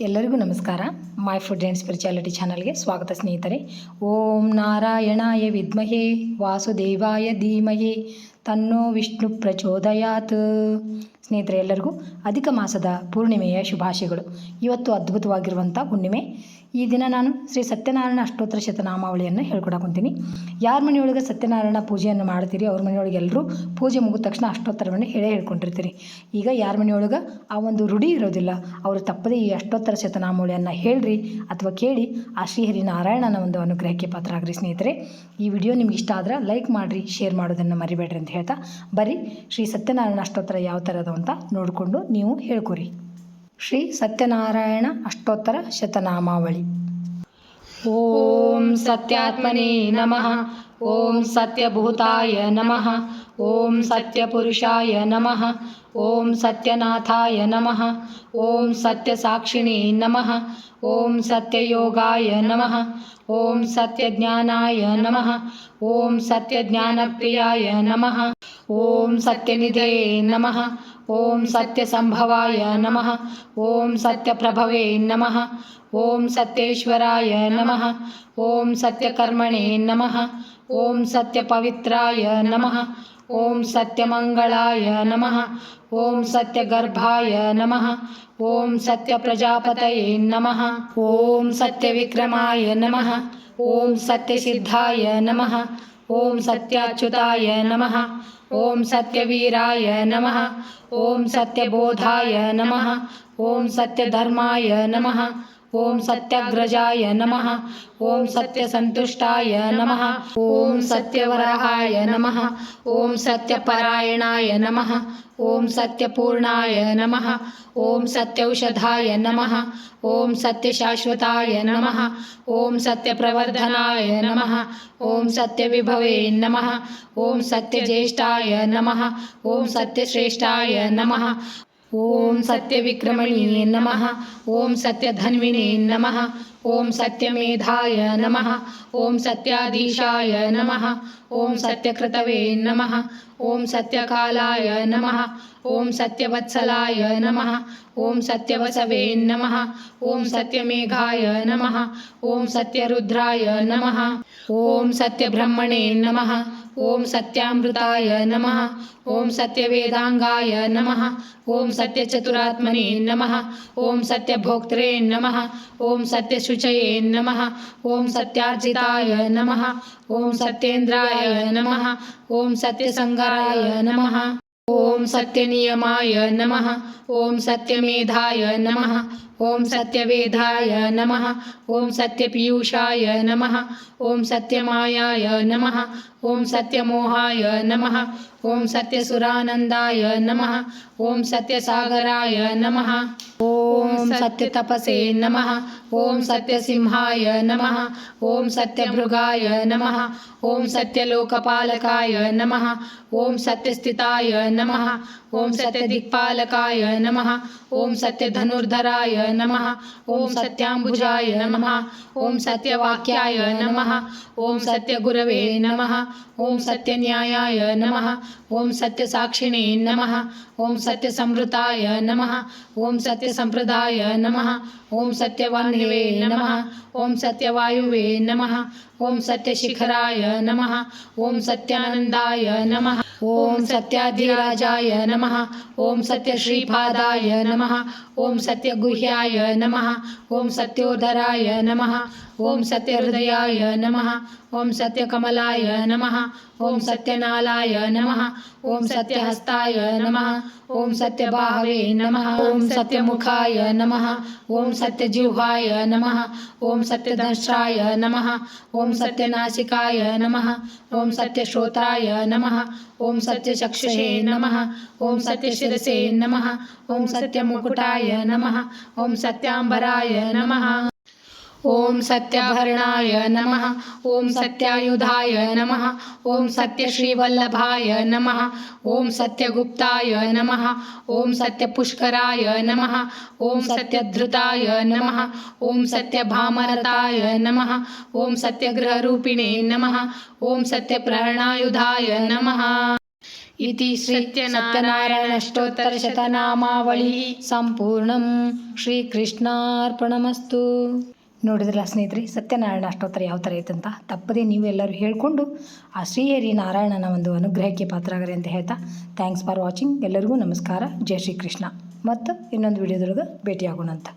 ಎಲ್ಲರಿಗೂ ನಮಸ್ಕಾರ. My food and spirituality ಚಾನಲ್ಗೆ ಸ್ವಾಗತ ಸ್ನೇಹಿತರೆ. ಓಂ ನಾರಾಯಣಾಯ ವಿದ್ಮಹೇ ವಾಸುದೇವಾಯ ಧೀಮಹಿ ತನ್ನೋ ವಿಷ್ಣು ಪ್ರಚೋದಯಾತ್. ಸ್ನೇಹಿತರೆ, ಎಲ್ಲರಿಗೂ ಅಧಿಕ ಮಾಸದ ಪೂರ್ಣಿಮೆಯ ಶುಭಾಶಯಗಳು. ಇವತ್ತು ಅದ್ಭುತವಾಗಿರುವಂಥ ಹುಣ್ಣಿಮೆ. ಈ ದಿನ ನಾನು ಶ್ರೀ ಸತ್ಯನಾರಾಯಣ ಅಷ್ಟೋತ್ತರ ಶತನಾಮಾವಳಿಯನ್ನು ಹೇಳ್ಕೊಡಕೊಂತೀನಿ. ಯಾರ ಮನೆಯೊಳಗೆ ಸತ್ಯನಾರಾಯಣ ಪೂಜೆಯನ್ನು ಮಾಡ್ತೀರಿ ಅವ್ರ ಮನೆಯೊಳಗೆ ಎಲ್ಲರೂ ಪೂಜೆ ಮುಗಿದ ತಕ್ಷಣ ಅಷ್ಟೋತ್ತರವನ್ನು ಹೇಳ್ಕೊಂಡಿರ್ತೀರಿ. ಈಗ ಯಾರ ಮನೆಯೊಳಗೆ ಆ ಒಂದು ರೂಢಿ ಇರೋದಿಲ್ಲ ಅವರು ತಪ್ಪದೇ ಈ ಅಷ್ಟೋತ್ತರ ಶತನಾಮಾವಳಿಯನ್ನು ಹೇಳ್ರಿ ಅಥವಾ ಕೇಳಿ ಆ ಶ್ರೀಹರಿ ನಾರಾಯಣನ ಒಂದು ಅನುಗ್ರಹಕ್ಕೆ ಪಾತ್ರ ಆಗ್ರಿ. ಸ್ನೇಹಿತರೆ, ಈ ವಿಡಿಯೋ ನಿಮ್ಗೆ ಇಷ್ಟ ಆದ್ರೆ ಲೈಕ್ ಮಾಡಿರಿ, ಶೇರ್ ಮಾಡೋದನ್ನು ಮರಿಬೇಡ್ರಿ ಅಂತ ಹೇಳ್ತಾ ಬರೀ ಶ್ರೀ ಸತ್ಯನಾರಾಯಣ ಅಷ್ಟೋತ್ತರ ಯಾವ ಥರದ ಅಂತ ನೋಡಿಕೊಂಡು ನೀವು ಹೇಳ್ಕೊರಿ. ಶ್ರೀ ಸತ್ಯನಾರಾಯಣ ಅಷ್ಟೋತ್ತರ ಶತನಾಮಾವಳಿ. ಓಂ ಸತ್ಯಾತ್ಮನೇ ನಮಃ. ಓಂ ಸತ್ಯಭೂತಾಯ ನಮಃ. ಓಂ ಸತ್ಯಪುರುಷಾಯ ನಮಃ. ಓಂ ಸತ್ಯನಾಥಾಯ ನಮಃ. ಓಂ ಸತ್ಯಸಾಕ್ಷಿಣೇ ನಮಃ. ಓಂ ಸತ್ಯಯೋಗಾಯ ನಮಃ. ಓಂ ಸತ್ಯಜ್ಞಾನಾಯ ನಮಃ. ಓಂ ಸತ್ಯಜ್ಞಾನಪ್ರಿಯಾಯ ನಮಃ. ಓಂ ಸತ್ಯನಿಧೇ ನಮಃ. ಓಂ ಸತ್ಯಸಂಭವಾಯ ನಮಃ. ಓಂ ಸತ್ಯಪ್ರಭವೇ ನಮಃ. ಓಂ ಸತ್ಯೇಶ್ವರಾಯ ನಮಃ. ಓಂ ಸತ್ಯಕರ್ಮಣೇ ನಮಃ. ಓಂ ಸತ್ಯಪವಿತ್ರಾಯ ನಮಃ. ಓಂ ಸತ್ಯಮಂಗಳಾಯ ನಮಃ. ಓಂ ಸತ್ಯಗರ್ಭಾಯ ನಮಃ. ಓಂ ಸತ್ಯಪ್ರಜಾಪತಯೇ ನಮಃ. ಓಂ ಸತ್ಯವಿಕ್ರಮಾಯ ನಮಃ. ಓಂ ಸತ್ಯಸಿದ್ಧಾಯ ನಮಃ. ಓಂ ಸತ್ಯಾಚ್ಯುತಾಯ ನಮಃ. ಓಂ ಸತ್ಯವೀರಾಯ ನಮಃ. ಓಂ ಸತ್ಯಬೋಧಾಯ ನಮಃ. ಓಂ ಸತ್ಯಧರ್ಮಾಯ ನಮಃ. ಓಂ ಸತ್ಯಗ್ರಜಾಯ ನಮಃ. ಓಂ ಸತ್ಯಸಂತುಷ್ಟಾಯ ನಮಃ. ಓಂ ಸತ್ಯವರಹಾಯ ನಮಃ. ಓಂ ಸತ್ಯಪರಾಯಣಾಯ ನಮಃ. ಓಂ ಸತ್ಯಪೂರ್ಣಾಯ ನಮಃ. ಓಂ ಸತ್ಯೌಷಧಾಯ ನಮಃ. ಓಂ ಸತ್ಯಶಾಶ್ವತಾಯ ನಮಃ. ಓಂ ಸತ್ಯಪ್ರವರ್ಧನಾಯ ನಮಃ. ಓಂ ಸತ್ಯವಿಭವೇ ನಮಃ. ಓಂ ಸತ್ಯಜ್ಯೇಷ್ಠಾಯ ನಮಃ. ಓಂ ಸತ್ಯಶ್ರೇಷ್ಠಾಯ ನಮಃ. ಓಂ ಸತ್ಯವಿಕ್ರಮಣೀಯೇ ನಮಃ. ಓಂ ಸತ್ಯಧನ್ವಿನೇ ನಮಃ. ಓಂ ಸತ್ಯಮೇಧಾಯ ನಮಃ. ಓಂ ಸತ್ಯಾಧೀಶಾಯ ನಮಃ. ಓಂ ಸತ್ಯಕೃತವೇ ನಮಃ. ಓಂ ಸತ್ಯಕಾಲಾಯ ನಮಃ. ಓಂ ಸತ್ಯವತ್ಸಲಾಯ ನಮಃ. ಓಂ ಸತ್ಯವಸವೇ ನಮಃ. ಓಂ ಸತ್ಯಮೇಘಾಯ ನಮಃ. ಓಂ ಸತ್ಯರುದ್ರಾಯ ನಮಃ. ಓಂ ಸತ್ಯಬ್ರಹ್ಮಣೇ ನಮಃ. ಓಂ ಸತ್ಯಾಮೃತಾಯ ನಮಃ. ಓಂ ಸತ್ಯವೇದಾಂಗಾಯ ನಮಃ. ಓಂ ಸತ್ಯಚತುರಾತ್ಮನೇ ನಮಃ. ಓಂ ಸತ್ಯಭೋಕ್ತೃ ನಮಃ. ಓಂ ಸತ್ಯಶುಚಯೇ ನಮಃ. ಓಂ ಸತ್ಯಾರ್ಜಿತಾಯ ನಮಃ. ಓಂ ಸತ್ಯೇಂದ್ರಾಯ ನಮಃ. ಓಂ ಸತ್ಯಸಂಗಾಯ ನಮಃ. ಓಂ ಸತ್ಯನಿಯಮಾಯ ನಮಃ. ಓಂ ಸತ್ಯಮೇಧಾಯ ನಮಃ. ಓಂ ಸತ್ಯವೇದಾಯ ನಮಃ. ಓಂ ಸತ್ಯಪೀಯೂಷಾಯ ನಮಃ. ಓಂ ಸತ್ಯಮಾಯಾಯ ನಮಃ. ಓಂ ಸತ್ಯಮೋಹಾಯ ನಮಃ. ಓಂ ಸತ್ಯಸುರಾನಂದಾಯ ನಮಃ. ಓಂ ಸತ್ಯಸಾಗರಾಯ ನಮಃ. ಓಂ ಸತ್ಯತಪಸೇ ನಮಃ. ಓಂ ಸತ್ಯಸಿಂಹಾಯ ನಮಃ. ಓಂ ಸತ್ಯಭೃಗಾಯ ನಮಃ. ಓಂ ಸತ್ಯಲೋಕಪಾಲಕಾಯ ನಮಃ. ಓಂ ಸತ್ಯಸ್ಥಿತಾಯ ನಮಃ. ಓಂ ಸತ್ಯದಿಕ್ಪಾಲಕಾಯ ನಮಃ. ಓಂ ಸತ್ಯಧನುರ್ಧರಾಯ ನಮಃ. ಓಂ ಸತ್ಯಾಂಬುಜಾಯ ನಮಃ. ಓಂ ಸತ್ಯವಾಕ್ಯಾಯ ನಮಃ. ಓಂ ಸತ್ಯಗುರವೇ ನಮಃ. ಓಂ ಸತ್ಯನ್ಯಾಯಾಯ ನಮಃ. ಓಂ ಸತ್ಯಸಾಕ್ಷಿಣೇ ನಮಃ. ಓಂ ಸತ್ಯಸಂವೃತಾಯ ನಮಃ. ಓಂ ಸತ್ಯಸಂಪ್ರದಾಯ ನಮಃ. ಓಂ ಸತ್ಯವಾನ್ಯವೇ ನಮಃ. ಓಂ ಸತ್ಯವಾಯುವೇ ನಮಃ. ಓಂ ಸತ್ಯಶಿಖರಾಯ ನಮಃ. ಓಂ ಸತ್ಯಾನಂದಾಯ ನಮಃ. ಓಂ ಸತ್ಯಾಧಿರಾಜಾಯ ನಮಃ. ಓಂ ಸತ್ಯಶ್ರೀಪಾದಾಯ ನಮಃ. ಓಂ ಸತ್ಯಗುಹ್ಯಾಯ ನಮಃ. ಓಂ ಸತ್ಯೋದರಾಯ ನಮಃ. ಓಂ ಸತ್ಯಹೃದಯಾಯ ನಮಃ. ಓಂ ಸತ್ಯಕಮಲಾಯ ನಮಃ. ಓಂ ಸತ್ಯನಾಲಾಯ ನಮಃ. ಓಂ ಸತ್ಯಹಸ್ತಾಯ ನಮಃ. ಓಂ ಸತ್ಯಬಾಹವೇ ನಮಃ. ಓಂ ಸತ್ಯಮುಖಾಯ ನಮಃ. ಓಂ ಸತ್ಯಜಿಹ್ವಾಯ ನಮಃ. ಓಂ ಸತ್ಯದಂಷ್ಟ್ರಾಯ ನಮಃ. ಓಂ ಸತ್ಯನಾಸಿಕಾಯ ನಮಃ. ಓಂ ಸತ್ಯಶ್ರೋತ್ರಾಯ ನಮಃ. ಓಂ ಸತ್ಯಚಕ್ಷುಷೇ ನಮಃ. ಓಂ ಸತ್ಯಶಿರಸೇ ನಮಃ. ಓಂ ಸತ್ಯಮುಕುಟಾಯ ನಮಃ. ಓಂ ಸತ್ಯಾಂಬರಾಯ ನಮಃ. ಓಂ ಸತ್ಯಭರಣಾಯ ನಮಃ. ಓಂ ಸತ್ಯಾಯುಧಾಯ ನಮಃ. ಓಂ ಸತ್ಯಶ್ರೀವಲ್ಲಭಾಯ ನಮಃ. ಓಂ ಸತ್ಯಗುಪ್ತಾಯ ನಮಃ. ಓಂ ಸತ್ಯಪುಷ್ಕರಾಯ ನಮಃ. ಓಂ ಸತ್ಯಧೃತಾಯ ನಮಃ. ಓಂ ಸತ್ಯಭಾಮರತಾಯ ನಮಃ. ಓಂ ಸತ್ಯಗೃಹರೂಪಿಣೇ ನಮಃ. ಓಂ ಸತ್ಯಪ್ರಹರಣಾಯುಧಾಯ ನಮಃ. ಇತಿ ಶ್ರೀ ಸತ್ಯನಾರಾಯಣ ಅಷ್ಟೋತ್ತರ ಶತನಾಮಾವಳಿ ಸಂಪೂರ್ಣಂ. ಶ್ರೀಕೃಷ್ಣಾರ್ಪಣಮಸ್ತು. ನೋಡಿದ್ರಲ್ಲ ಸ್ನೇಹಿತರೆ, ಸತ್ಯನಾರಾಯಣ ಅಷ್ಟೋತ್ತರ ಯಾವ ಥರ ಐತಂತ ತಪ್ಪದೇ ನೀವು ಎಲ್ಲರೂ ಹೇಳಿಕೊಂಡು ಆ ಶ್ರೀಹರಿ ನಾರಾಯಣನ ಒಂದು ಅನುಗ್ರಹಕ್ಕೆ ಪಾತ್ರರಾಗರಿ ಅಂತ ಹೇಳ್ತಾ ಥ್ಯಾಂಕ್ಸ್ ಫಾರ್ ವಾಚಿಂಗ್. ಎಲ್ಲರಿಗೂ ನಮಸ್ಕಾರ. ಜೈ ಶ್ರೀಕೃಷ್ಣ. ಮತ್ತು ಇನ್ನೊಂದು ವಿಡಿಯೋದೊಳಗೆ ಭೇಟಿಯಾಗೋಣಂತ.